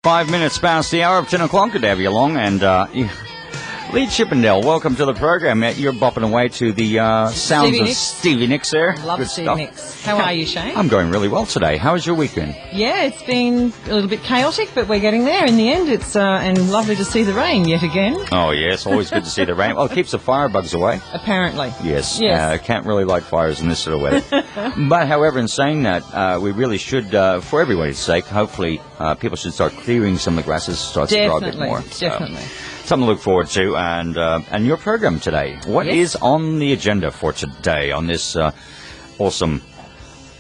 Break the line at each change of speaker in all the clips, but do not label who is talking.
5 minutes past the hour of 10 o'clock. Good to have you along. And Lee Chippendale, welcome to the program. You're bopping away to the sounds of Stevie Nicks there.
Love Stevie Nicks. How are you, Shane?
I'm going really well today. How was your weekend?
Yeah, it's been a little bit chaotic, but we're getting there in the end. It's and lovely to see the rain yet again.
Oh, yes, always good to see the rain. Well, it keeps the firebugs away.
Apparently.
Yes. Can't really light fires in this sort of weather. But, however, in saying that, we really should, for everybody's sake, hopefully people should start clearing some of the grasses, start to grow a bit more.
Definitely.
Something to look forward to, and your program today. What is on the agenda for today on this awesome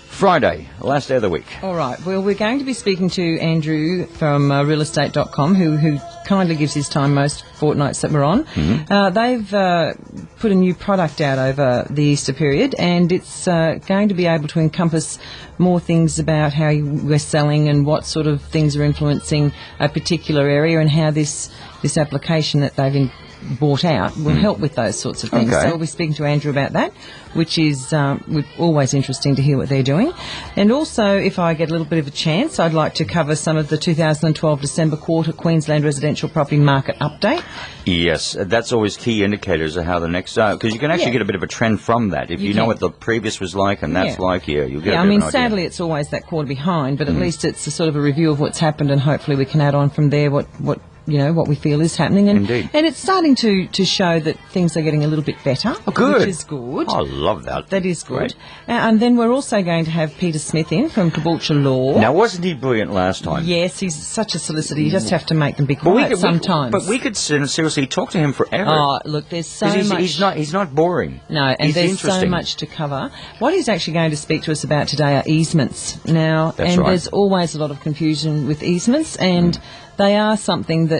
Friday, last day of the week?
All right. Well, we're going to be speaking to Andrew from realestate.com, who kindly gives his time most fortnights that we're on. Mm-hmm. They've put a new product out over the Easter period, and it's going to be able to encompass more things about how we're selling and what sort of things are influencing a particular area, and how this application that they've bought out will help with those sorts of things. Okay. So we'll be speaking to Andrew about that, which is always interesting to hear what they're doing. And also, if I get a little bit of a chance, I'd like to cover some of the 2012 December quarter Queensland residential property market update.
Yes, that's always key indicators of how the next... because you can actually get a bit of a trend from that. If you know what the previous was like and that's like, you'll get a bit of an idea.
Sadly, it's always that quarter behind, but at least it's a sort of a review of what's happened, and hopefully we can add on from there what we feel is happening. And,
Indeed.
And it's starting to show that things are getting a little bit better.
Oh, good.
Which is good.
I love that.
That is good. And then we're also going to have Peter Smith in from Caboolture Law.
Now, wasn't he brilliant last time?
Yes, he's such a solicitor. You just have to make them be quiet sometimes.
But we could seriously talk to him forever.
Oh, look, there's so much.
He's not boring.
No, and there's so much to cover. What he's actually going to speak to us about today are easements. Now, there's always a lot of confusion with easements, and they are something that,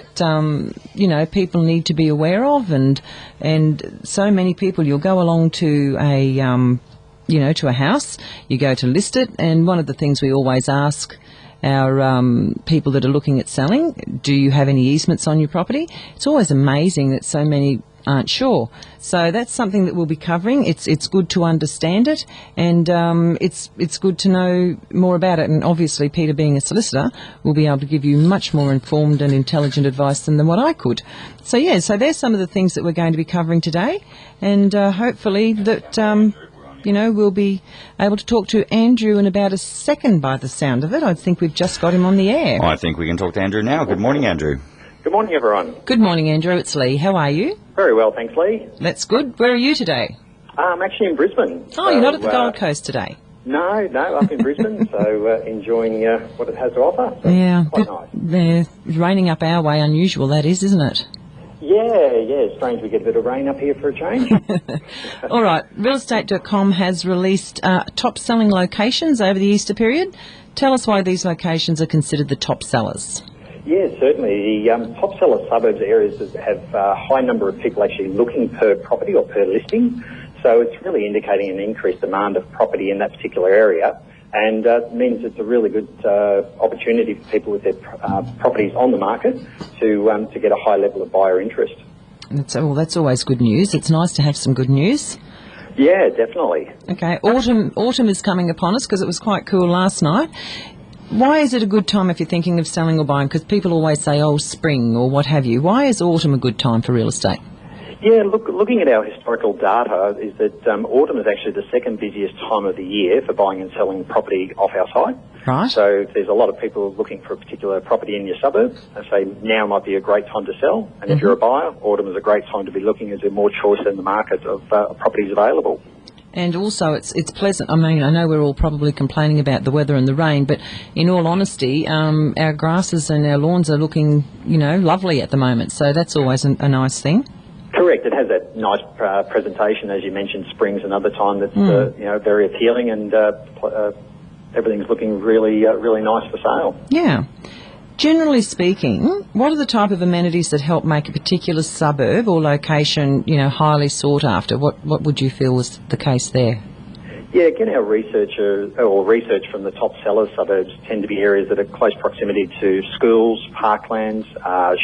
people need to be aware of, and so many people, you'll go along to to a house, you go to list it, and one of the things we always ask our people that are looking at selling, do you have any easements on your property? It's always amazing that so many aren't sure. So that's something that we'll be covering. It's good to understand it, and it's good to know more about it. And obviously, Peter, being a solicitor, will be able to give you much more informed and intelligent advice than what I could. So there's some of the things that we're going to be covering today, and hopefully that we'll be able to talk to Andrew in about a second. By the sound of it, I think we've just got him on the air.
I think we can talk to Andrew now. Good morning, Andrew.
Good morning, everyone.
Good morning, Andrew. It's Lee. How are you?
Very well, thanks, Lee.
That's good. Where are you today?
I'm actually in Brisbane.
Oh, you're not at the Gold Coast today?
No, up in Brisbane, so enjoying what it has to offer. So quite nice.
They're raining up our way, unusual that is, isn't it?
Yeah, strange we get a bit of rain up here for a change.
All right, realestate.com has released top-selling locations over the Easter period. Tell us why these locations are considered the top sellers.
Yeah, certainly. The top seller suburbs areas have a high number of people actually looking per property or per listing. So it's really indicating an increased demand of property in that particular area, and means it's a really good opportunity for people with their properties on the market to get a high level of buyer interest.
That's always good news. It's nice to have some good news.
Yeah, definitely.
Okay, autumn is coming upon us because it was quite cool last night. Why is it a good time if you're thinking of selling or buying? Because people always say, spring or what have you. Why is autumn a good time for real estate?
Yeah, looking at our historical data is that autumn is actually the second busiest time of the year for buying and selling property off our site.
Right.
So there's a lot of people looking for a particular property in your suburb. I say now might be a great time to sell. And if you're a buyer, autumn is a great time to be looking as there's more choice in the market of properties available.
And also it's pleasant. I mean, I know we're all probably complaining about the weather and the rain, but in all honesty, our grasses and our lawns are looking, lovely at the moment. So that's always a nice thing.
Correct. It has that nice presentation, as you mentioned. Spring's another time that's very appealing, and everything's looking really nice for sale.
Yeah. Generally speaking, what are the type of amenities that help make a particular suburb or location, highly sought after? What would you feel was the case there?
Yeah, again, our research from the top seller suburbs tend to be areas that are close proximity to schools, parklands,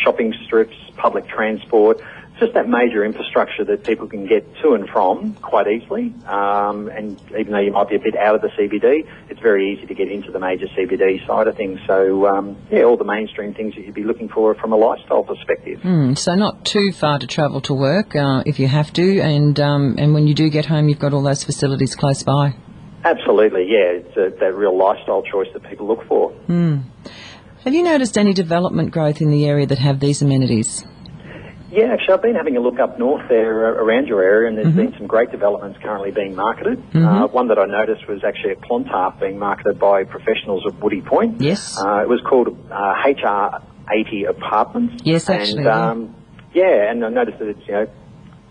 shopping strips, public transport, just that major infrastructure that people can get to and from quite easily. And even though you might be a bit out of the CBD, it's very easy to get into the major CBD side of things. So, all the mainstream things that you'd be looking for from a lifestyle perspective.
So not too far to travel to work if you have to, and when you do get home, you've got all those facilities close by.
Absolutely, yeah. It's that real lifestyle choice that people look for.
Have you noticed any development growth in the area that have these amenities?
Yeah, actually, I've been having a look up north there around your area, and there's been some great developments currently being marketed. One that I noticed was actually at Clontarf being marketed by professionals at Woody Point.
Yes.
It was called HR80 Apartments.
Yes, actually.
And, and I noticed that it's,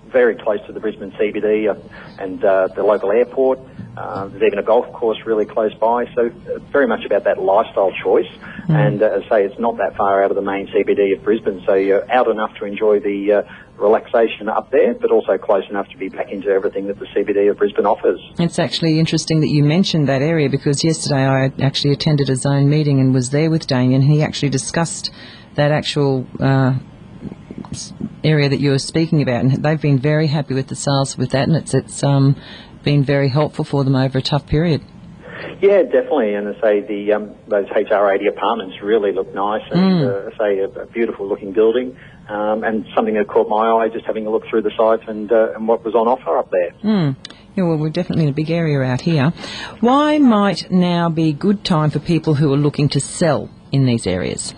very close to the Brisbane CBD and the local airport. There's even a golf course really close by, so very much about that lifestyle choice. And as I say, it's not that far out of the main CBD of Brisbane, so you're out enough to enjoy the relaxation up there, but also close enough to be back into everything that the CBD of Brisbane offers.
It's actually interesting that you mentioned that area, because yesterday I actually attended a zone meeting and was there with Damien. He actually discussed that actual area that you were speaking about, and they've been very happy with the sales with that, and it's been very helpful for them over a tough period.
Yeah, definitely. And I say those HR80 apartments really look nice, and a beautiful looking building, and something that caught my eye just having a look through the site and what was on offer up there.
Yeah, well, we're definitely in a big area out here. Why might now be a good time for people who are looking to sell in these areas?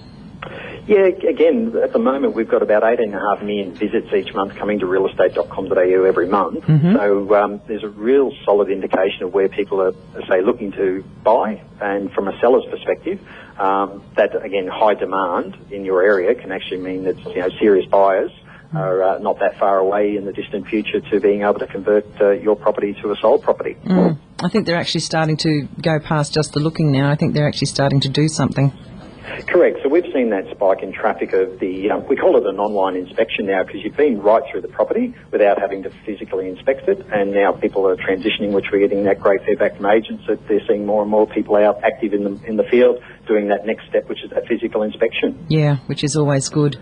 Yeah, again, at the moment we've got about 18.5 million visits each month coming to realestate.com.au every month. So there's a real solid indication of where people are, say, looking to buy. And from a seller's perspective, that, again, high demand in your area can actually mean that, serious buyers are not that far away in the distant future to being able to convert your property to a sold property.
I think they're actually starting to go past just the looking now. I think they're actually starting to do something.
Correct. So we've seen that spike in traffic of the, we call it an online inspection now, because you've been right through the property without having to physically inspect it, and now people are transitioning, which we're getting that great feedback from agents that they're seeing more and more people out active in the field doing that next step, which is that physical inspection. Yeah,
which is always good.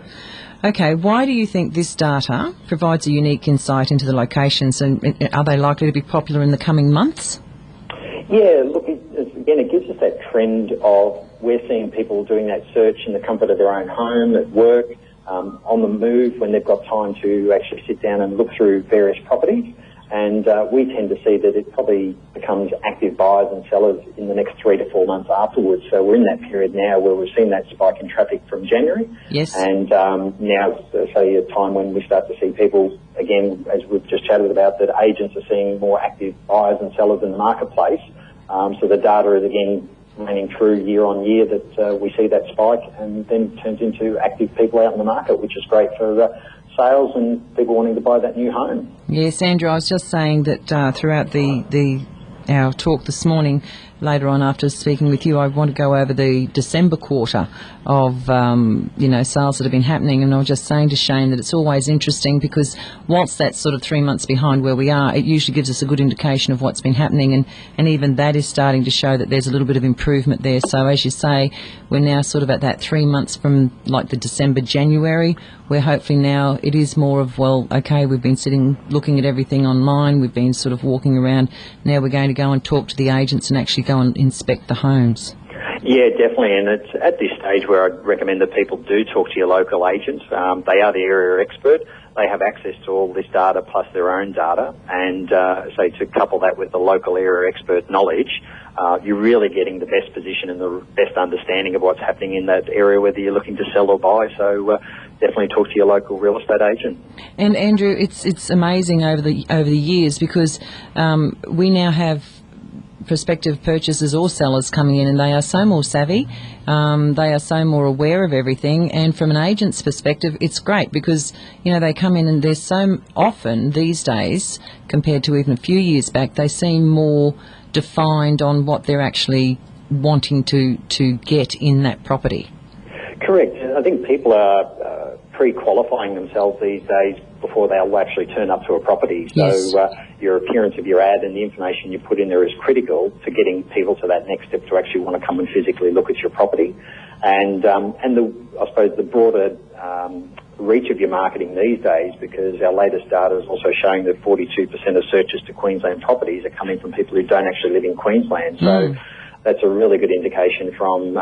Okay, why do you think this data provides a unique insight into the locations, and are they likely to be popular in the coming months?
Yeah, look, it gives us that trend of we're seeing people doing that search in the comfort of their own home, at work, on the move, when they've got time to actually sit down and look through various properties. And we tend to see that it probably becomes active buyers and sellers in the next 3 to 4 months afterwards. So we're in that period now where we've seen that spike in traffic from January.
Yes.
And now, say, a time when we start to see people, again, as we've just chatted about, that agents are seeing more active buyers and sellers in the marketplace. So the data is, again, running true year on year that we see that spike and then turns into active people out in the market, which is great for sales and people wanting to buy that new home.
Yes, Andrew, I was just saying that throughout our talk this morning, later on after speaking with you, I want to go over the December quarter of, sales that have been happening. And I was just saying to Shane that it's always interesting because whilst that's sort of 3 months behind where we are, it usually gives us a good indication of what's been happening. And even that is starting to show that there's a little bit of improvement there. So as you say, we're now sort of at that 3 months from like the December, January, where hopefully now it is more of, well, okay, we've been sitting looking at everything online, we've been sort of walking around, now we're going to go and talk to the agents and actually go and inspect the homes.
Yeah, definitely, and it's at this stage where I'd recommend that people do talk to your local agents. They are the area expert. They have access to all this data plus their own data, and so to couple that with the local area expert knowledge, you're really getting the best position and the best understanding of what's happening in that area, whether you're looking to sell or buy. So definitely talk to your local real estate agent. And
Andrew, it's amazing over the years because we now have prospective purchasers or sellers coming in, and they are so more savvy, they are so more aware of everything, and from an agent's perspective it's great because they come in and they're so often these days compared to even a few years back, they seem more defined on what they're actually wanting to get in that property.
Correct. I think people are pre-qualifying themselves these days before they'll actually turn up to a property.
Yes.
So your appearance of your ad and the information you put in there is critical to getting people to that next step to actually want to come and physically look at your property. And I suppose the broader reach of your marketing these days, because our latest data is also showing that 42% of searches to Queensland properties are coming from people who don't actually live in Queensland. So that's a really good indication from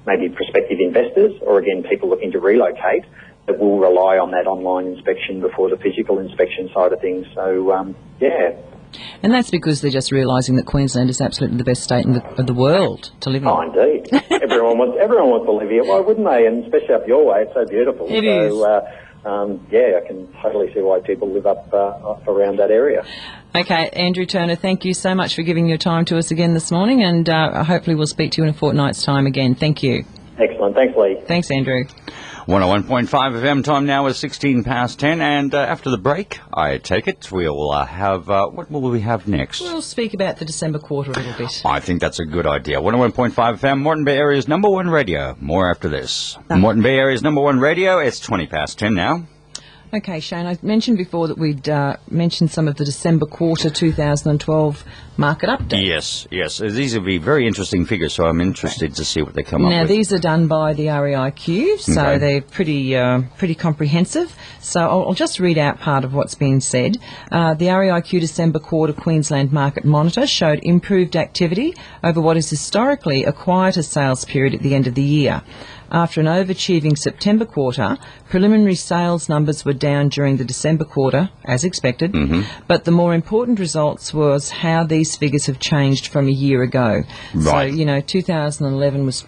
maybe prospective investors, or again, people looking to relocate, that will rely on that online inspection before the physical inspection side of things. So,
And that's because they're just realising that Queensland is absolutely the best state of the world to live in.
Oh, indeed. everyone wants to live here. Why wouldn't they? And especially up your way, it's so beautiful.
It is.
I can totally see why people live up around that area.
Okay, Andrew Turner, thank you so much for giving your time to us again this morning, and hopefully we'll speak to you in a fortnight's time again. Thank you.
Excellent. Thanks, Lee.
Thanks, Andrew.
101.5 FM, time now is 16 past 10, and after the break, I take it, we'll have, what will we have next?
We'll speak about the December quarter a little bit.
I think that's a good idea. 101.5 FM, Moreton Bay Area's number one radio. More after this. Moreton Bay Area's number one radio, it's 20 past 10 now.
Okay, Shane, I mentioned before that we'd mentioned some of the December quarter 2012 market update.
Yes. These will be very interesting figures, so I'm interested to see what they come up with.
Now, these are done by the REIQ, so they're pretty comprehensive. So I'll just read out part of what's been said. The REIQ December quarter Queensland Market Monitor showed improved activity over what is historically a quieter sales period at the end of the year. After an overachieving September quarter, preliminary sales numbers were down during the December quarter, as expected, but the more important results was how these figures have changed from a year ago.
Right.
So, 2011 was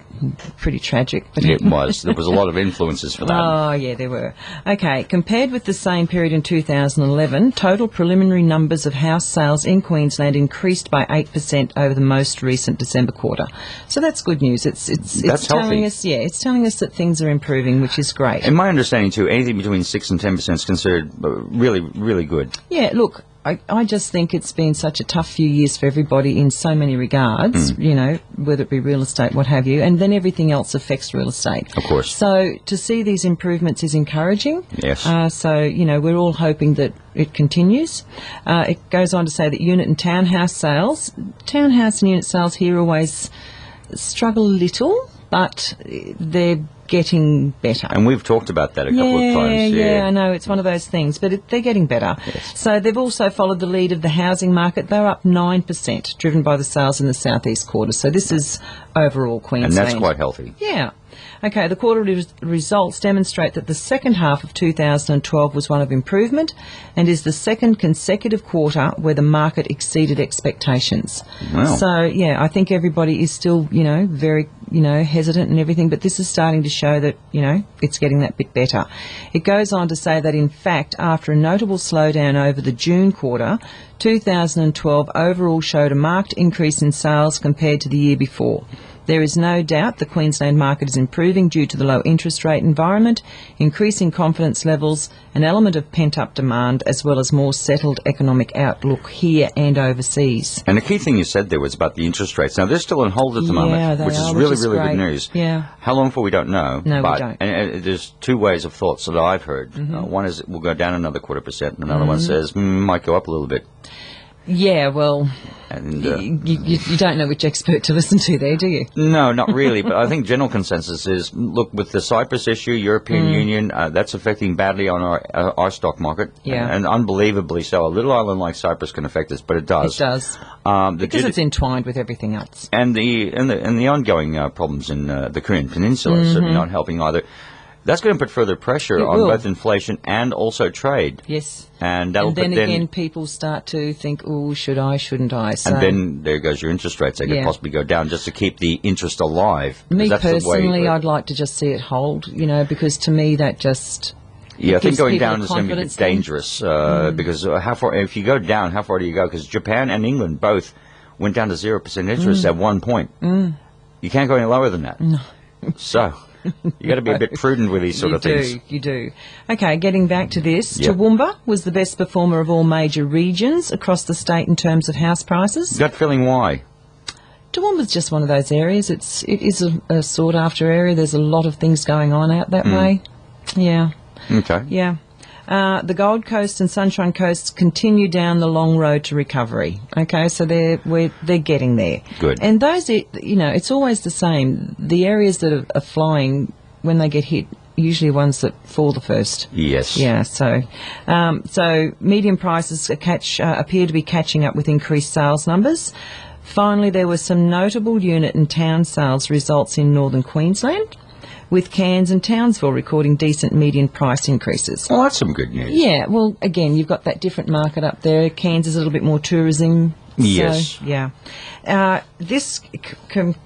pretty tragic. But
it was. There was a lot of influences for that.
Oh, yeah, there were. Okay, compared with the same period in 2011, total preliminary numbers of house sales in Queensland increased by 8% over the most recent December quarter. So that's good news. It's telling us, it's telling us that things are improving, which is great.
In my understanding, too, anything between 6 and 10% is considered really, really good.
Yeah, look, I just think it's been such a tough few years for everybody in so many regards, whether it be real estate, what have you, and then everything else affects real estate.
Of course.
So to see these improvements is encouraging.
Yes.
So, we're all hoping that it continues. It goes on to say that unit and townhouse and unit sales here always struggle a little, but they're getting better.
And we've talked about that a couple of times.
Yeah, I know. It's one of those things, but they're getting better.
Yes.
So they've also followed the lead of the housing market. They're up 9%, driven by the sales in the southeast quarter. So this is overall Queensland.
And that's quite healthy.
Yeah. Okay, the quarterly results demonstrate that the second half of 2012 was one of improvement and is the second consecutive quarter where the market exceeded expectations.
Wow.
So, I think everybody is still, very, hesitant and everything, but this is starting to show that, it's getting that bit better. It goes on to say that, in fact, after a notable slowdown over the June quarter, 2012 overall showed a marked increase in sales compared to the year before. There is no doubt the Queensland market is improving due to the low interest rate environment, increasing confidence levels, an element of pent-up demand, as well as more settled economic outlook here and overseas.
And the key thing you said there was about the interest rates. Now, they're still on hold at the moment, which is really good news.
Yeah.
How long for, we don't know.
No, we don't.
And there's two ways of thoughts that I've heard. One is it will go down another 0.25%, and another one says might go up a little bit.
Yeah, well,
and
you don't know which expert to listen to there, do you?
No, not really. But I think general consensus is, look, with the Cyprus issue, European Union, that's affecting badly on our stock market.
Yeah.
And unbelievably so. A little island like Cyprus can affect us, but it does.
It does. Because it's entwined with everything else.
And the ongoing problems in the Korean Peninsula are certainly not helping either. That's going to put further pressure on both inflation and also trade.
Yes.
And
then again, people start to think, oh, should I, shouldn't I? So,
and then there goes your interest rates. They could possibly go down just to keep the interest alive.
Me personally, I'd like to just see it hold, because to me that just...
Yeah, I think going down is going to be a bit dangerous because if you go down, how far do you go? Because Japan and England both went down to 0% interest at one point. You can't go any lower than that.
No.
So... you got to be a bit prudent with these sort of things.
You do. Okay, getting back to this, Toowoomba was the best performer of all major regions across the state in terms of house prices.
Gut feeling why?
Toowoomba's just one of those areas. It is a sought-after area. There's a lot of things going on out that way. Yeah.
Okay.
Yeah. The Gold Coast and Sunshine Coast continue down the long road to recovery. Okay, so they're getting there.
Good.
And those, it's always the same. The areas that are flying when they get hit usually ones that fall the first.
Yes.
Yeah, so median prices appear to be catching up with increased sales numbers. Finally, there were some notable unit and town sales results in northern Queensland, with Cairns and Townsville recording decent median price increases.
Well, that's some good news.
Yeah, well, again, you've got that different market up there. Cairns is a little bit more tourism.
Yes.
So, yeah. This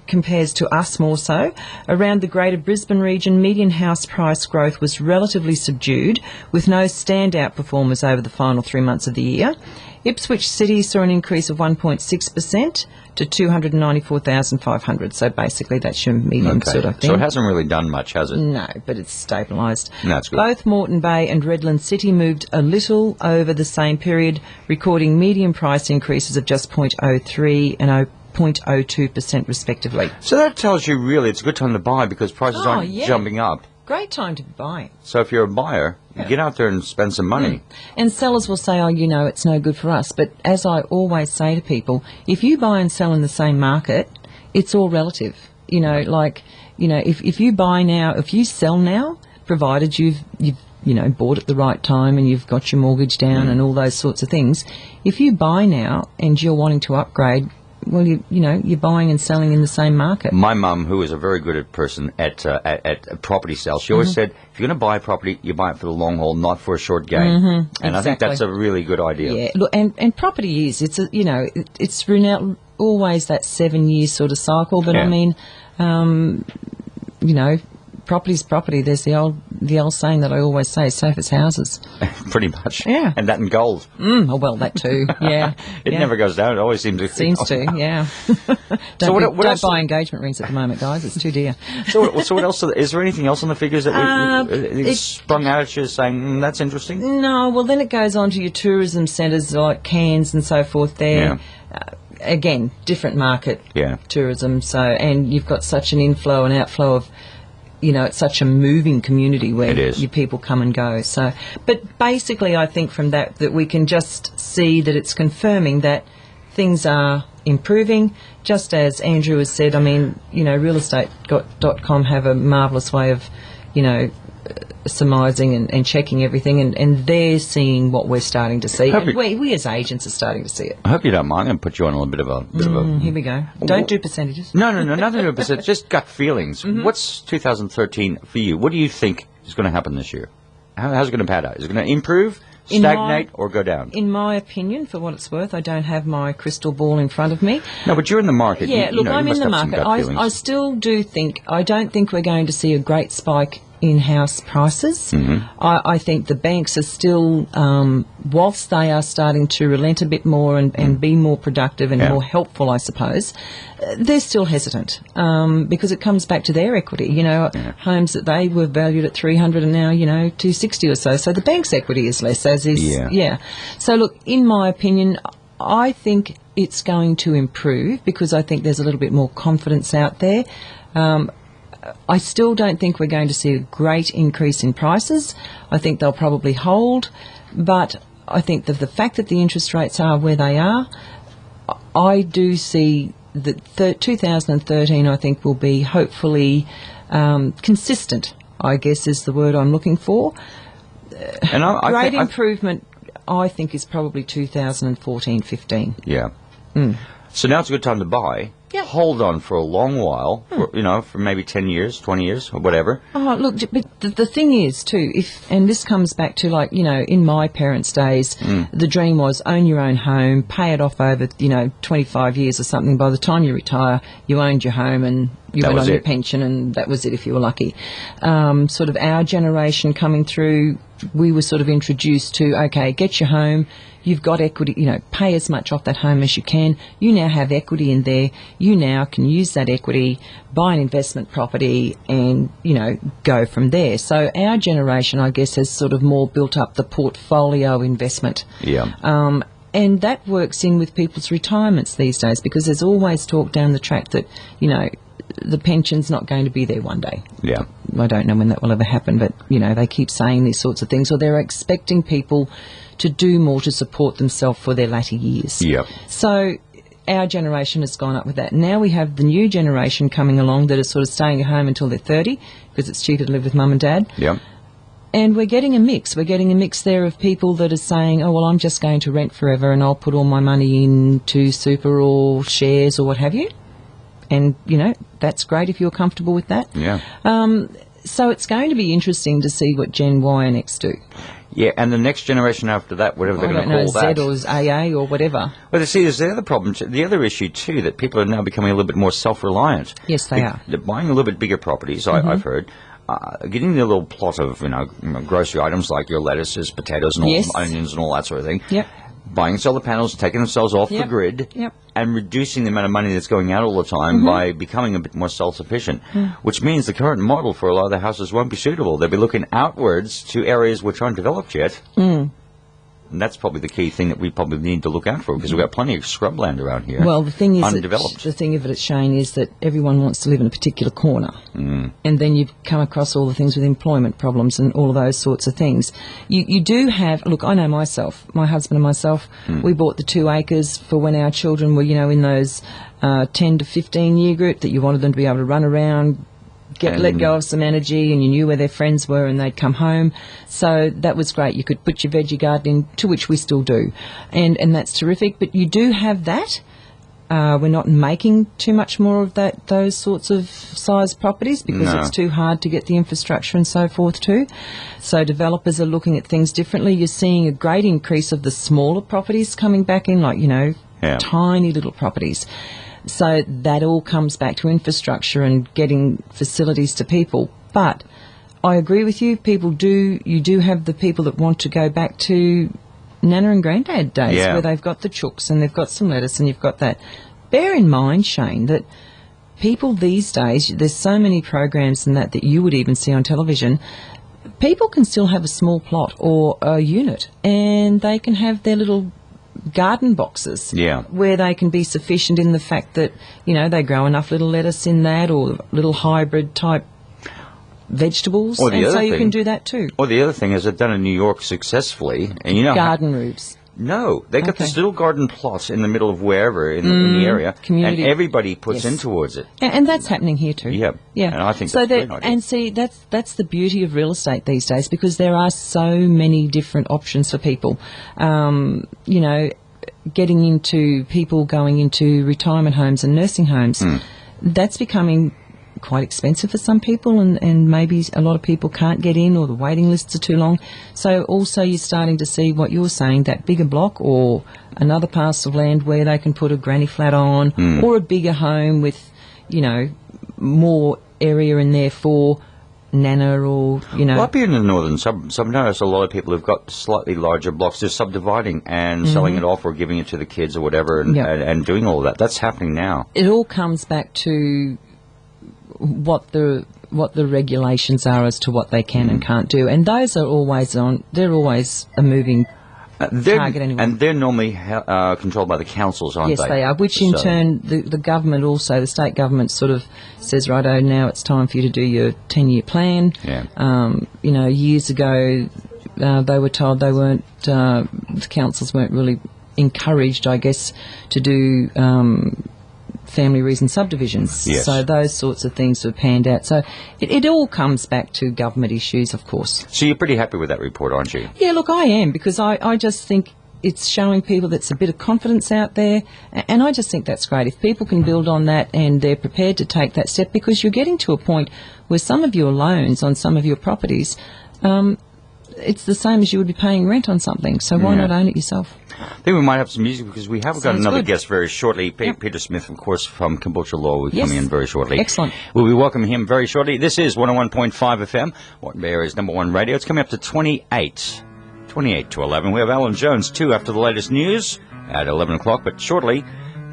compares to us more so. Around the Greater Brisbane region, median house price growth was relatively subdued, with no standout performers over the final 3 months of the year. Ipswich City saw an increase of 1.6% to 294,500. So basically that's your median sort of thing.
So it hasn't really done much, has it?
No, but it's stabilised.
That's good.
Both Moreton Bay and Redland City moved a little over the same period, recording median price increases of just 0.03 and 0.02% respectively.
So that tells you really it's a good time to buy because prices aren't jumping up.
Great time to buy.
So if you're a buyer, get out there and spend some money.
And sellers will say, it's no good for us. But as I always say to people, if you buy and sell in the same market, it's all relative. If you buy now, if you sell now, provided you've bought at the right time and you've got your mortgage down and all those sorts of things, if you buy now and you're wanting to upgrade, well, you're buying and selling in the same market.
My mum, who is a very good person at property sales, she always said, if you're going to buy a property, you buy it for the long haul, not for a short gain. And
exactly.
I think that's a really good idea.
Yeah, look, and property it's always that 7 year sort of cycle. But I mean, property's property. There's the old saying that I always say, safe as houses.
Pretty much.
Yeah.
And that in gold.
Oh, well, that too. Yeah.
It never goes down. It always seems to.
Yeah. Don't buy engagement rings at the moment, guys. It's too dear.
So what else? Is there anything else on the figures that we sprung out at you saying, that's interesting?
No, well, then it goes on to your tourism centres like Cairns and so forth there.
Yeah.
Again, different market tourism. So, and you've got such an inflow and outflow of, it's such a moving community where your people come and go. So, but basically I think from that we can just see that it's confirming that things are improving. Just as Andrew has said, I mean, realestate.com have a marvellous way of, surmising and checking everything, and they're seeing what we're starting to see. And we as agents are starting to see it.
I hope you don't mind. I'm going to put you on a little bit of a...
Here we go. Don't do percentages.
No, nothing to do with percentages. Just gut feelings. What's 2013 for you? What do you think is going to happen this year? How's it going to pan out? Is it going to improve, stagnate, or go down?
In my opinion, for what it's worth, I don't have my crystal ball in front of me.
No, but you're in the market.
Yeah, I'm in the market. I still do think, I don't think we're going to see a great spike in house prices. I think the banks are still, whilst they are starting to relent a bit more and be more productive and more helpful, I suppose, they're still hesitant because it comes back to their equity. Homes that they were valued at 300 and now, 260 or so. So the bank's equity is less, as is. So look, in my opinion, I think it's going to improve because I think there's a little bit more confidence out there. I still don't think we're going to see a great increase in prices. I think they'll probably hold, but I think that the fact that the interest rates are where they are, I do see that 2013, I think, will be hopefully consistent, I guess is the word I'm looking for.
And
great improvement, I think, is probably 2014-15.
Yeah. So now it's a good time to buy.
Yep.
Hold on for a long while, for maybe 10 years, 20 years, or whatever.
Oh, look, but the thing is, too, and this comes back to, in my parents' days, the dream was own your own home, pay it off over, 25 years or something. By the time you retire, you owned your home and you went on your pension, and that was it if you were lucky. Sort of our generation coming through, we were sort of introduced to, okay, get your home, you've got equity, pay as much off that home as you can. You now have equity in there. You now can use that equity, buy an investment property and, go from there. So our generation, I guess, has sort of more built up the portfolio investment.
Yeah.
And that works in with people's retirements these days because there's always talk down the track that, the pension's not going to be there one day.
Yeah.
I don't know when that will ever happen, but, they keep saying these sorts of things, or they're expecting people to do more to support themselves for their latter years.
Yeah.
So our generation has gone up with that. Now we have the new generation coming along that is sort of staying at home until they're 30 because it's cheaper to live with mum and dad.
Yeah.
And we're getting a mix. We're getting a mix there of people that are saying, oh, well, I'm just going to rent forever and I'll put all my money into super or shares or what have you. And, you know, that's great if you're comfortable with that.
Yeah.
So it's going to be interesting to see what Gen Y and X do.
Yeah, and the next generation after that, whatever they're going to call that.
Z or AA or whatever.
Well, see, there's the other problem, the other issue too, that people are now becoming a little bit more self-reliant.
Yes, they are.
They're buying a little bit bigger properties, I've heard. Getting their little plot of, grocery items like your lettuces, potatoes, and all, onions, and all that sort of thing.
Yep.
Buying solar panels, taking themselves off the grid, and reducing the amount of money that's going out all the time by becoming a bit more self-sufficient, which means the current model for a lot of the houses won't be suitable. They'll be looking outwards to areas which aren't developed yet. And that's probably the key thing that we probably need to look out for, because we've got plenty of scrubland around here.
Well, the thing is,
undeveloped.
The thing of it, Shane, is that everyone wants to live in a particular corner. And then you've come across all the things with employment problems and all of those sorts of things. You do have, look, I know myself, my husband and myself, we bought the 2 acres for when our children were, in those 10 to 15 year group that you wanted them to be able to run around, let go of some energy, and you knew where their friends were and they'd come home. So that was great. You could put your veggie garden in, to which we still do. And that's terrific. But you do have that. We're not making too much more of those sorts of size properties because it's too hard to get the infrastructure and so forth too. So developers are looking at things differently. You're seeing a great increase of the smaller properties coming back in, like, tiny little properties. So that all comes back to infrastructure and getting facilities to people. But I agree with you. You do have the people that want to go back to Nana and Granddad days where they've got the chooks and they've got some lettuce and you've got that. Bear in mind, Shane, that people these days, there's so many programs and that you would even see on television, people can still have a small plot or a unit and they can have their little garden boxes where they can be sufficient in the fact that, they grow enough little lettuce in that or little hybrid type vegetables, and so you can do that too.
Or the other thing is they've done in New York successfully, and
garden roofs.
No, they got this little garden plot in the middle of wherever in the area,
community.
And everybody puts in towards it.
And that's happening here too.
Yeah, and I think
so.
That's great.
And see, that's the beauty of real estate these days, because there are so many different options for people. Getting into people going into retirement homes and nursing homes, that's becoming quite expensive for some people, and maybe a lot of people can't get in, or the waiting lists are too long. So also you're starting to see what you're saying, that bigger block or another parcel of land where they can put a granny flat on, or a bigger home with, more area in there for Nana or,
Well, up here in the northern suburbs, I've noticed a lot of people who've got slightly larger blocks, they're subdividing and selling it off or giving it to the kids or whatever and doing all of that. That's happening now.
It all comes back to what the regulations are as to what they can and can't do. And those are always on, they're always a moving target anyway.
And they're normally controlled by the councils, aren't they?
Yes, they are, which in turn, the government also, the state government sort of says, righto, now it's time for you to do your 10-year plan.
Yeah.
Years ago, they were told they weren't, the councils weren't really encouraged, I guess, to do family reason subdivisions.
Yes.
So those sorts of things have panned out. So it all comes back to government issues, of course.
So you're pretty happy with that report, aren't you?
Yeah, look, I am, because I just think it's showing people that's a bit of confidence out there, and I just think that's great. If people can build on that and they're prepared to take that step, because you're getting to a point where some of your loans on some of your properties, it's the same as you would be paying rent on something, so why not own it yourself?
I think we might have some music, because we have got another guest very shortly. Peter Smith, of course, from Caboolture Law, will be coming in very shortly.
Excellent.
We'll be welcoming him very shortly. This is 101.5 FM, Moreton Bay Area's #1 radio. It's coming up to 28 to 11. We have Alan Jones, too, after the latest news at 11 o'clock, but shortly,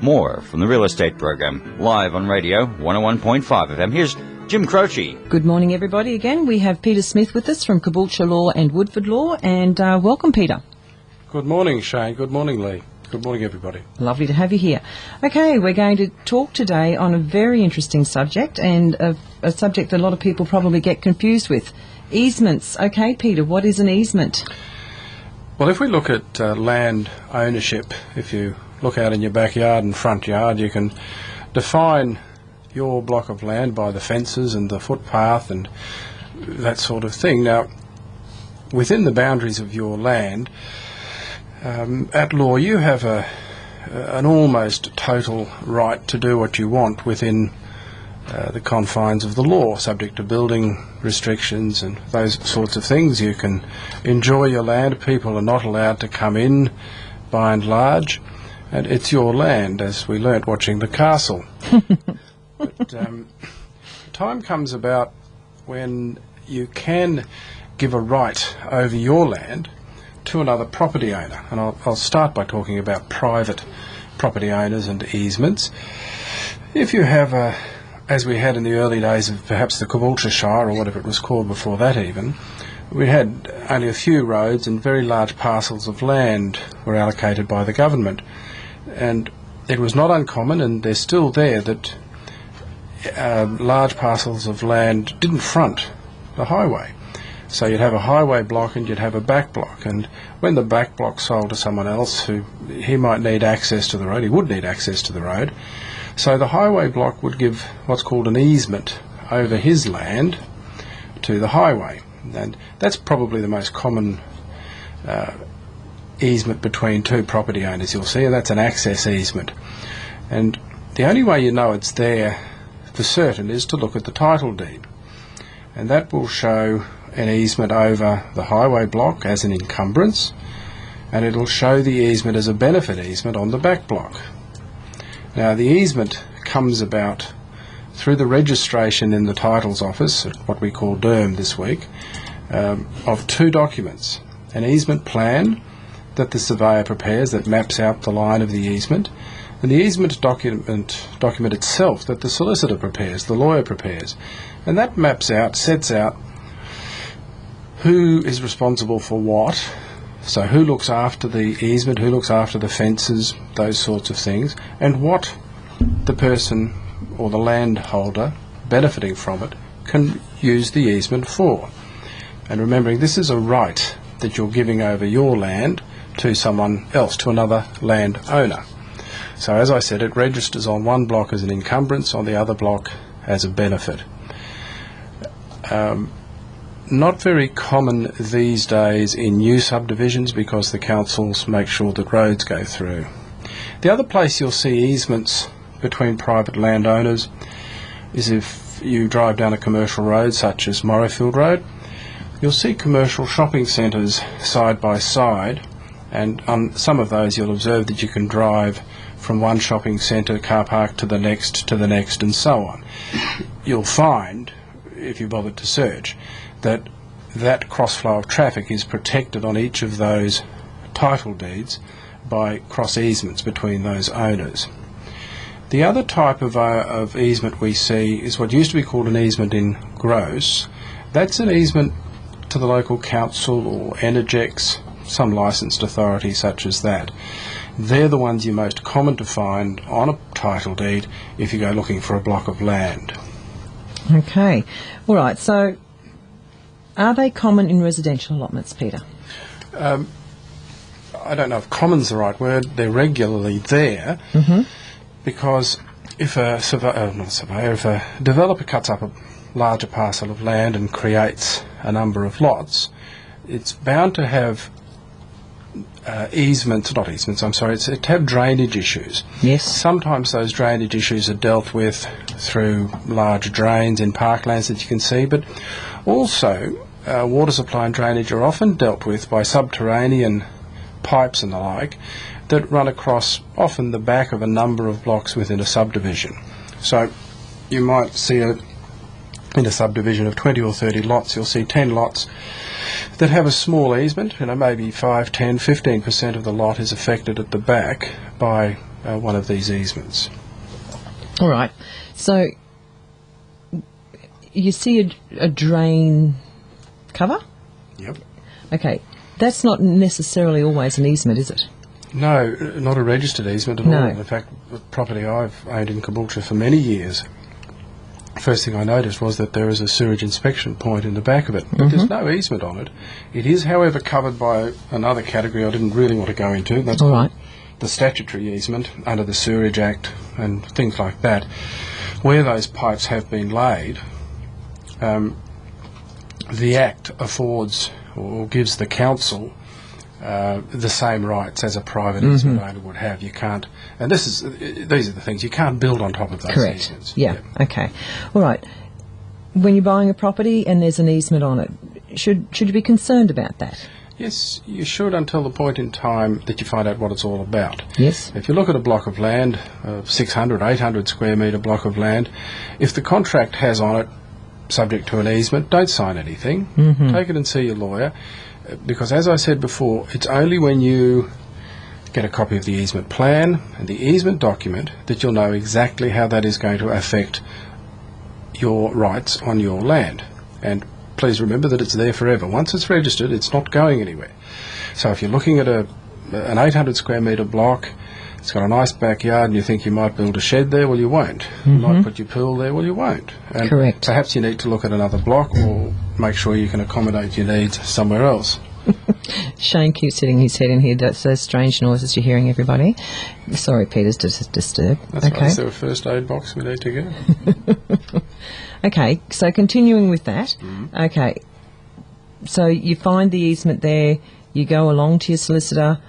more from the real estate program, live on radio, 101.5 FM. Here's Jim Croce.
Good morning, everybody. Again, we have Peter Smith with us from Caboolture Law and Woodford Law, and welcome, Peter.
Good morning, Shane. Good morning, Lee. Good morning, everybody.
Lovely to have you here. Okay, we're going to talk today on a very interesting subject, and a subject that a lot of people probably get confused with. Easements. Okay, Peter, what is an easement?
Well, if we look at land ownership, if you look out in your backyard and front yard, you can define your block of land by the fences and the footpath and that sort of thing. Now, within the boundaries of your land, at law, you have an almost total right to do what you want within the confines of the law, subject to building restrictions and those sorts of things. You can enjoy your land. People are not allowed to come in, by and large, and it's your land, as we learnt watching The Castle. But time comes about when you can give a right over your land to another property owner. And I'll start by talking about private property owners and easements. If you have as we had in the early days of perhaps the Caboolture Shire, or whatever it was called before that even, we had only a few roads and very large parcels of land were allocated by the government. And it was not uncommon, and they're still there, that large parcels of land didn't front the highway. So you'd have a highway block and you'd have a back block, and when the back block sold to someone else who he might need access to the road, he would need access to the road, so the highway block would give what's called an easement over his land to the highway. And that's probably the most common easement between two property owners you'll see, and that's an access easement. And the only way you know it's there for certain is to look at the title deed, and that will show an easement over the highway block as an encumbrance, and it'll show the easement as a benefit easement on the back block. Now, the easement comes about through the registration in the titles office, what we call DERM this week, of two documents: an easement plan that the surveyor prepares that maps out the line of the easement, and the easement document itself that the solicitor prepares, the lawyer prepares, and that maps out, sets out who is responsible for what. So who looks after the easement, who looks after the fences, those sorts of things, and what the person or the landholder benefiting from it can use the easement for. And remembering, this is a right that you're giving over your land to someone else, to another landowner. So as I said, it registers on one block as an encumbrance, on the other block as a benefit. Not very common these days in new subdivisions because the councils make sure that roads go through. The other place you'll see easements between private landowners is if you drive down a commercial road such as Morrowfield Road. You'll see commercial shopping centres side by side, and on some of those you'll observe that you can drive from one shopping centre car park to the next, and so on. You'll find, if you bother to search, that cross-flow of traffic is protected on each of those title deeds by cross easements between those owners. The other type of easement we see is what used to be called an easement in gross. That's an easement to the local council or Energex, some licensed authority such as that. They're the ones you're most common to find on a title deed if you go looking for a block of land.
Okay. All right. So are they common in residential allotments, Peter?
I don't know if common's the right word. They're regularly there because if if a developer cuts up a larger parcel of land and creates a number of lots, it's bound to have it's to have drainage issues.
Yes.
Sometimes those drainage issues are dealt with through large drains in parklands that you can see, but also water supply and drainage are often dealt with by subterranean pipes and the like that run across often the back of a number of blocks within a subdivision. So you might see in a subdivision of 20 or 30 lots, you'll see 10 lots that have a small easement, maybe 5, 10, 15% of the lot is affected at the back by one of these easements.
All right. So you see a drain cover?
Yep.
Okay. That's not necessarily always an easement, is it?
No, not a registered easement at all. In fact, the property I've owned in Caboolture for many years, first thing I noticed was that there is a sewage inspection point in the back of it, but there's no easement on it. It is, however, covered by another category I didn't really want to go into. That's
all right.
the statutory easement under the Sewerage Act and things like that, where those pipes have been laid, the Act affords or gives the council the same rights as a private easement owner would have. You can't, and these are the things, you can't build on top of those
Correct.
easements.
Yeah, okay. All right. When you're buying a property and there's an easement on it, should you be concerned about that?
Yes, you should, until the point in time that you find out what it's all about.
Yes.
If you look at a block of land, 600, 800 square metre block of land, if the contract has on it, subject to an easement, don't sign anything. Take it and see your lawyer, because as I said before, it's only when you get a copy of the easement plan and the easement document that you'll know exactly how that is going to affect your rights on your land. And please remember that it's there forever. Once it's registered, it's not going anywhere. So if you're looking at an 800 square metre block, it's got a nice backyard, and you think you might build a shed there, well, you won't. You might put your pool there, well, you won't. And
correct.
Perhaps you need to look at another block or make sure you can accommodate your needs somewhere else.
Shane keeps hitting his head in here. That's those strange noises you're hearing, everybody. Sorry, Peter's disturbed.
That's
okay.
right. Is there a first aid box we need to get?
Okay, so continuing with that. Okay, so you find the easement there, you go along to your solicitor,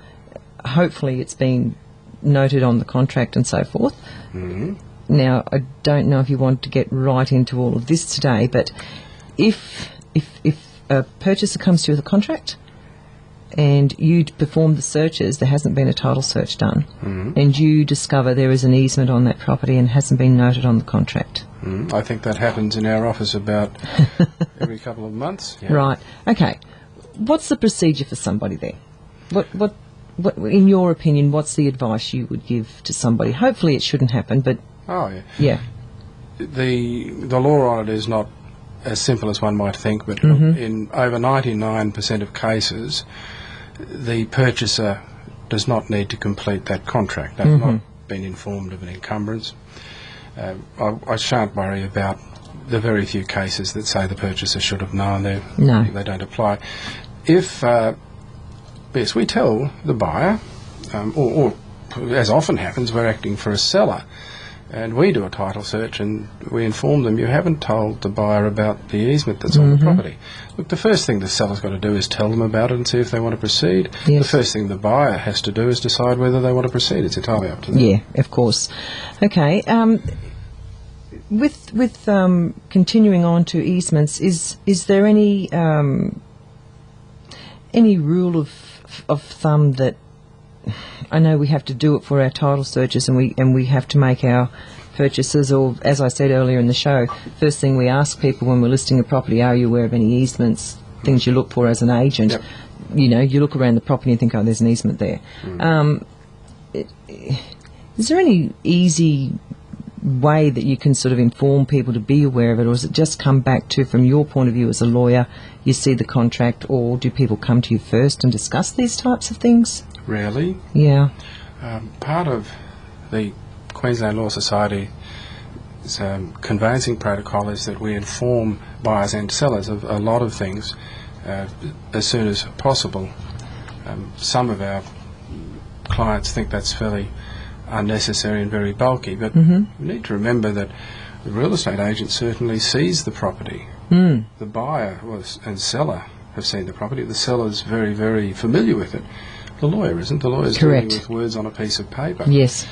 hopefully it's been noted on the contract and so forth. Now, I don't know if you want to get right into all of this today, but if a purchaser comes to you with a contract and you perform the searches, there hasn't been a title search done, and you discover there is an easement on that property and hasn't been noted on the contract.
I think that happens in our office about every couple of months. Yeah.
Right. Okay. What's the procedure for somebody there? What, in your opinion, what's the advice you would give to somebody? Hopefully it shouldn't happen, but...
Oh, yeah.
Yeah.
The law on it is not as simple as one might think, but in over 99% of cases, the purchaser does not need to complete that contract. They've not been informed of an encumbrance. I shan't worry about the very few cases that say the purchaser should have known. They don't apply. If, yes, we tell the buyer, or as often happens, we're acting for a seller, and we do a title search and we inform them, you haven't told the buyer about the easement that's on the property. Look, the first thing the seller's got to do is tell them about it and see if they want to proceed.
Yes.
The first thing the buyer has to do is decide whether they want to proceed. It's entirely up to them.
Yeah, of course. Okay. With continuing on to easements, is there any rule of thumb that, I know we have to do it for our title searches, and we have to make our purchases, or as I said earlier in the show, first thing we ask people when we're listing a property, are you aware of any easements, things you look for as an agent.
Yep.
You know, you look around the property and think, oh, there's an easement there. Is there any easy way that you can sort of inform people to be aware of it, or does it just come back to, from your point of view as a lawyer, you see the contract, or do people come to you first and discuss these types of things?
Rarely.
Yeah.
Part of the Queensland Law Society's conveyancing protocol is that we inform buyers and sellers of a lot of things as soon as possible. Some of our clients think that's fairly unnecessary and very bulky, but we need to remember that the real estate agent certainly sees the property. The buyer and seller have seen the property. The seller's very, very familiar with it. The lawyer isn't. The lawyer's dealing with words on a piece of paper.
Yes.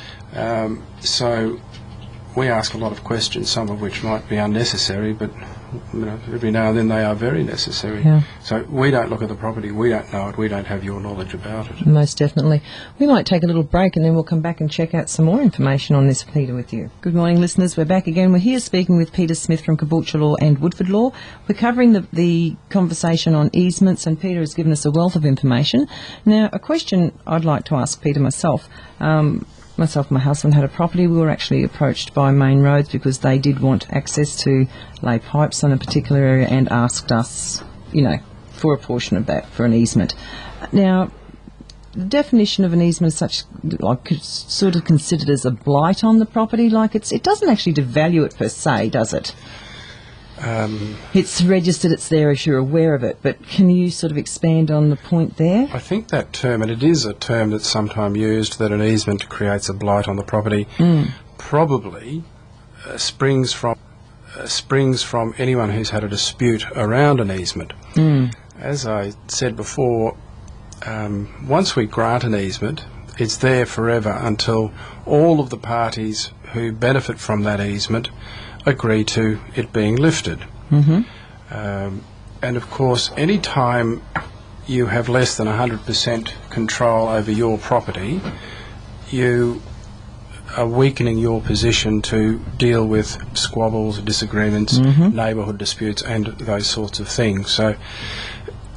So we ask a lot of questions, some of which might be unnecessary, but every now and then they are very necessary.
Yeah.
So we don't look at the property, we don't know it, we don't have your knowledge about it.
Most definitely. We might take a little break and then we'll come back and check out some more information on this, Peter, with you. Good morning, listeners. We're back again. We're here speaking with Peter Smith from Caboolture Law and Woodford Law. We're covering the conversation on easements, and Peter has given us a wealth of information. Now, a question I'd like to ask Peter myself. Myself and my husband had a property. We were actually approached by Main Roads because they did want access to lay pipes on a particular area and asked us, for a portion of that, for an easement. Now, the definition of an easement is such, sort of considered as a blight on the property, it doesn't actually devalue it per se, does it? It's registered, it's there as you're aware of it, but can you sort of expand on the point there?
I think that term, and it is a term that's sometimes used, that an easement creates a blight on the property, probably springs from anyone who's had a dispute around an easement. As I said before, once we grant an easement, it's there forever until all of the parties who benefit from that easement agree to it being lifted. And of course, any time you have less than 100% control over your property, you are weakening your position to deal with squabbles, disagreements, neighbourhood disputes and those sorts of things. So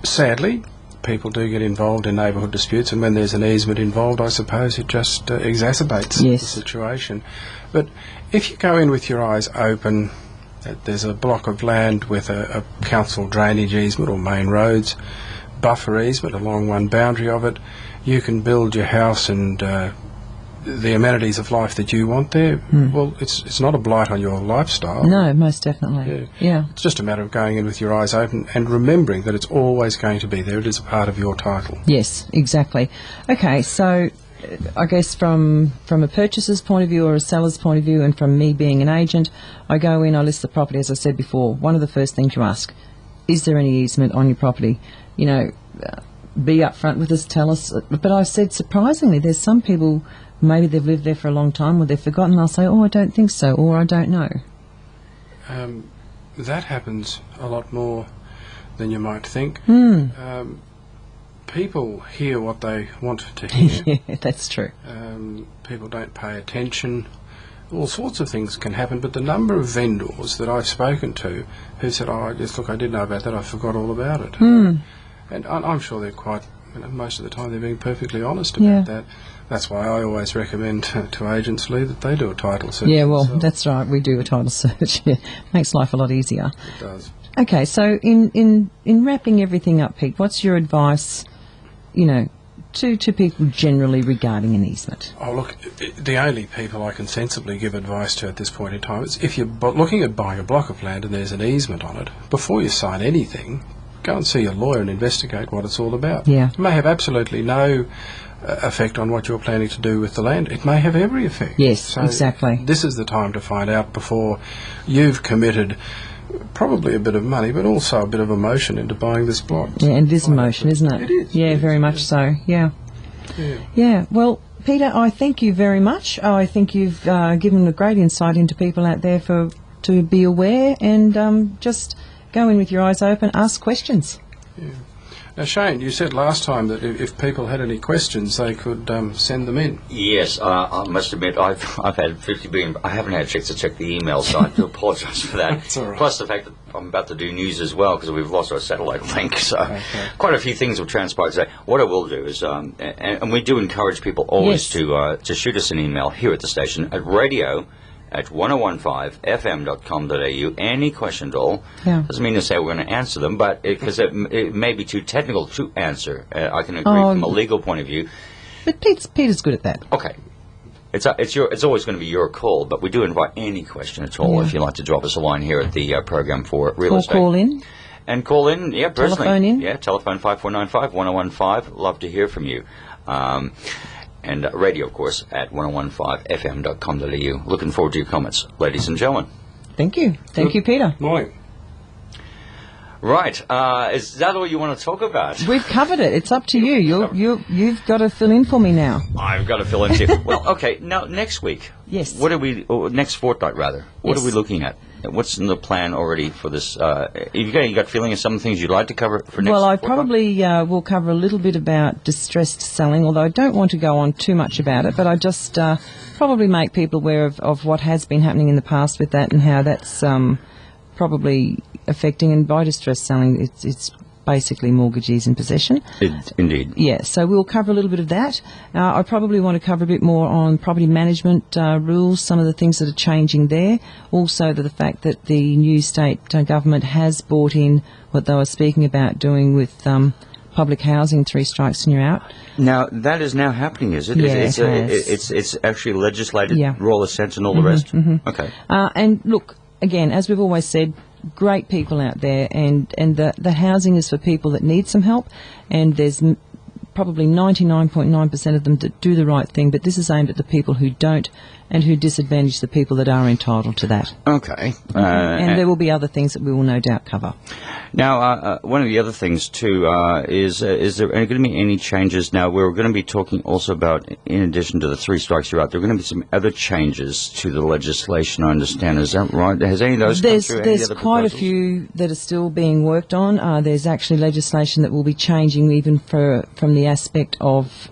sadly, people do get involved in neighbourhood disputes, and when there's an easement involved, I suppose it just exacerbates the situation. But if you go in with your eyes open, there's a block of land with a council drainage easement or main roads buffer easement along one boundary of it, you can build your house and the amenities of life that you want there. Well, it's not a blight on your lifestyle.
No, most definitely. Yeah.
It's just a matter of going in with your eyes open and remembering that it's always going to be there. It is a part of your title.
Yes, exactly. Okay, so I guess from a purchaser's point of view or a seller's point of view, and from me being an agent, I go in, I list the property, as I said before. One of the first things you ask, is there any easement on your property? You know, be upfront with us, tell us. But I've said, surprisingly, there's some people, maybe they've lived there for a long time or they've forgotten, I'll say, oh, I don't think so, or I don't know.
That happens a lot more than you might think. People hear what they want to hear.
Yeah, that's true.
People don't pay attention. All sorts of things can happen, but the number of vendors that I've spoken to who said, oh, I did know about that, I forgot all about it. And I'm sure they're quite, most of the time they're being perfectly honest about that. That's why I always recommend to agents, Lee, that they do a title search.
Yeah, well, that's right, we do a title search. Yeah, makes life a lot easier.
It does.
Okay, so in wrapping everything up, Pete, what's your advice, to people generally regarding an easement?
Oh, look, the only people I can sensibly give advice to at this point in time is if you're looking at buying a block of land and there's an easement on it, before you sign anything, go and see your lawyer and investigate what it's all about.
Yeah.
It may have absolutely no effect on what you're planning to do with the land. It may have every effect.
Yes,
so
exactly.
This is the time to find out before you've committed probably a bit of money, but also a bit of emotion into buying this block.
Yeah, and it is emotion, isn't it?
It is.
Yeah, very much so. Yeah. Yeah. Well, Peter, I thank you very much. I think you've given a great insight into people out there to be aware and just go in with your eyes open, ask questions.
Yeah. Now, Shane, you said last time that if people had any questions, they could send them in.
Yes, I must admit, I've had 50 billion. I haven't had a chance to check the email, so I do apologise for that.
That's all right.
Plus the fact that I'm about to do news as well because we've lost our satellite link. So quite a few things have transpired today. What I will do is, and we do encourage people always to shoot us an email here at the station at radio@1015fm.com.au. Any questions at all. Yeah. Doesn't mean to say we're going to answer them, but because it may be too technical to answer. I can agree from a legal point of view.
But Peter's good at that.
Okay. It's always going to be your call, but we do invite any question at all if you'd like to drop us a line here at the program for real estate.
Call in.
And call in, personally.
Telephone in.
Yeah, telephone 5495-1015. Love to hear from you. And radio, of course, at 1015fm.com.au. Looking forward to your comments, ladies and gentlemen.
Thank you. Thank you, Peter.
Morning.
Right. Is that all you want to talk about?
We've covered it. It's up to you. You've got to fill in for me now.
I've got to fill in too. Well, okay. Now, next week.
Yes.
Next fortnight, rather. What are we looking at? What's in the plan already for this? You got a feeling of some things you'd like to cover for next?
Well, I probably will cover a little bit about distressed selling, although I don't want to go on too much about it, but I just probably make people aware of what has been happening in the past with that and how that's probably affecting. And by distressed selling, it's basically mortgagees in possession.
Indeed.
Yeah, so we'll cover a little bit of that. I probably want to cover a bit more on property management rules, some of the things that are changing there. Also the fact that the new state government has brought in what they were speaking about doing with public housing, 3 strikes and you're out.
Now, that is now happening, is it?
Yeah,
it's actually legislated, roll of sense and all the rest?
Mm-hmm.
Okay.
And look, again, as we've always said, great people out there, and the housing is for people that need some help, and there's probably 99.9% of them that do the right thing, but this is aimed at the people who don't and who disadvantage the people that are entitled to that.
Okay.
And there will be other things that we will no doubt cover.
Now, one of the other things, too, is there going to be any changes? Now, we're going to be talking also about, in addition to the 3 strikes you're out, there are going to be some other changes to the legislation, I understand. Is that right? Has any of those come through?
There's quite a few that are still being worked on. There's actually legislation that will be changing even from the aspect of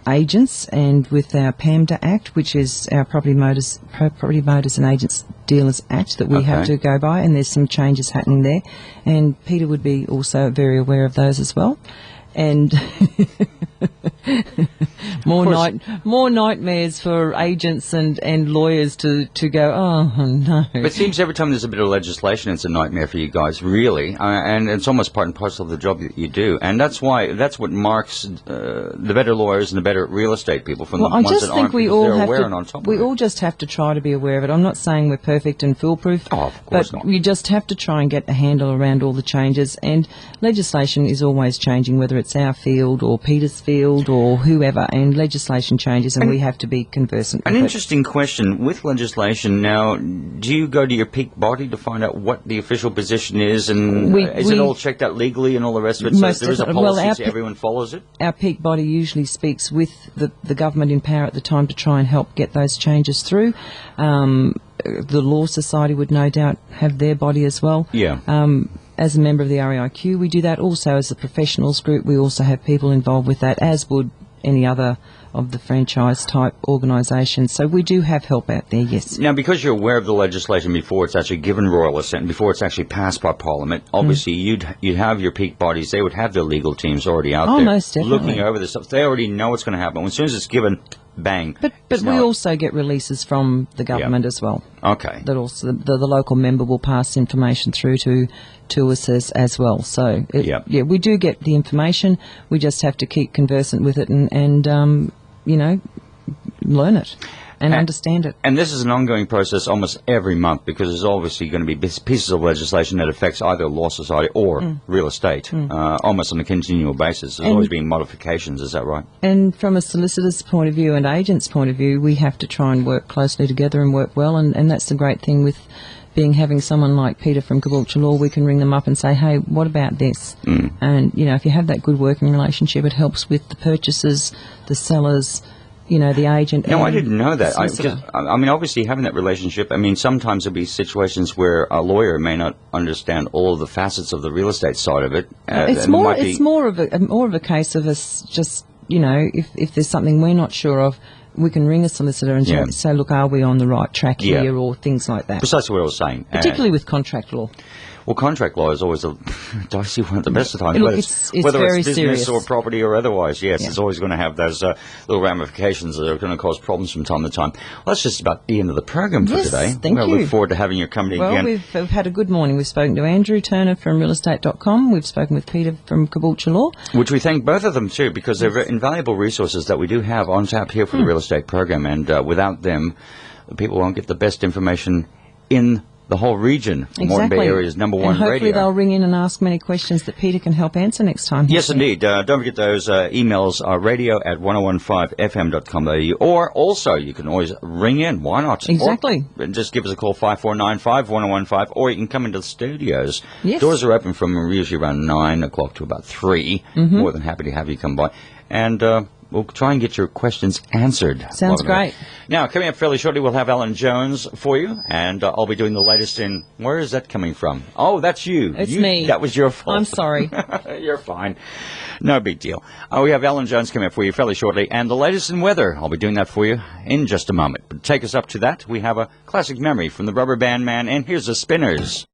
agents, and with our PAMDA Act, which is our Property Motors and Agents Dealers Act that we have to go by, and there's some changes happening there. And Peter would be also very aware of those as well. And more nightmares for agents and lawyers to go, oh, no.
But it seems every time there's a bit of legislation, it's a nightmare for you guys, really. And it's almost part and parcel of the job that you do. And that's what marks the better lawyers and the better real estate people from the ones that aren't, because they're aware and on top of it.
We all just have to try to be aware of it. I'm not saying we're perfect and foolproof.
Oh, of course not.
You just have to try and get a handle around all the changes. And legislation is always changing, whether it's our field or Peter's field or whoever, and legislation changes, and we have to be conversant with
An
it.
interesting question. With legislation now, do you go to your peak body to find out what the official position is, and is it all checked out legally and all the rest of it? So there is a policy, so everyone follows it?
Our peak body usually speaks with the government in power at the time to try and help get those changes through. The Law Society would no doubt have their body as well.
Yeah.
As a member of the REIQ, we do that. Also, as a professionals group, we also have people involved with that, as would any other of the franchise-type organisations. So we do have help out there, yes.
Now, because you're aware of the legislation before it's actually given royal assent, before it's actually passed by Parliament, obviously you'd have your peak bodies. They would have their legal teams already out there
most definitely.
looking over this stuff. They already know what's going to happen. As soon as it's given, bang.
But we also get releases from the government as well.
Okay.
That also the local member will pass information through to us as well. So we do get the information. We just have to keep conversant with it and learn it and understand it.
And this is an ongoing process almost every month, because there's obviously going to be pieces of legislation that affects either Law Society or real estate, almost on a continual basis. There's always been modifications, is that right? And
from a solicitor's point of view and agent's point of view, we have to try and work closely together and work well, and that's the great thing with having someone like Peter from Caboolture Law. We can ring them up and say, hey, what about this? And, if you have that good working relationship, it helps with the purchasers, the sellers, the agent.
No, I didn't know that. Obviously having that relationship, sometimes there'll be situations where a lawyer may not understand all of the facets of the real estate side of it.
It's more of a case of us just, if there's something we're not sure of, we can ring a solicitor and say, look, are we on the right track here, or things like that.
Precisely what I was saying.
Particularly with contract law.
Well, contract law is always a dicey one at the best of times.
Look, it's
whether
very
it's business
serious.
or property or otherwise, it's always going to have those little ramifications that are going to cause problems from time to time. Well, that's just about the end of the program for today.
Thank you.
Look forward to having your company again.
Well, we've had a good morning. We've spoken to Andrew Turner from realestate.com. We've spoken with Peter from Caboolture Law.
Which we thank both of them too, because they're invaluable resources that we do have on tap here for the real estate program, and without them, people won't get the best information in the whole region. Moreton Bay Area's #1 radio.
And hopefully they'll ring in and ask many questions that Peter can help answer next time.
Yes, indeed. Don't forget those emails, radio@1015fm.com.au, or also you can always ring in. Why not?
Exactly.
Or just give us a call, 5495-1015, or you can come into the studios.
Yes.
Doors are open from usually around 9 o'clock to about 3. More than happy to have you come by. And we'll try and get your questions answered.
Sounds great.
Now, coming up fairly shortly, we'll have Alan Jones for you, and I'll be doing the latest in... Where is that coming from? Oh, that's you.
It's me.
That was your fault.
I'm sorry.
You're fine. No big deal. We have Alan Jones coming up for you fairly shortly, and the latest in weather. I'll be doing that for you in just a moment. But take us up to that. We have a classic memory from the Rubber Band Man, and here's the Spinners.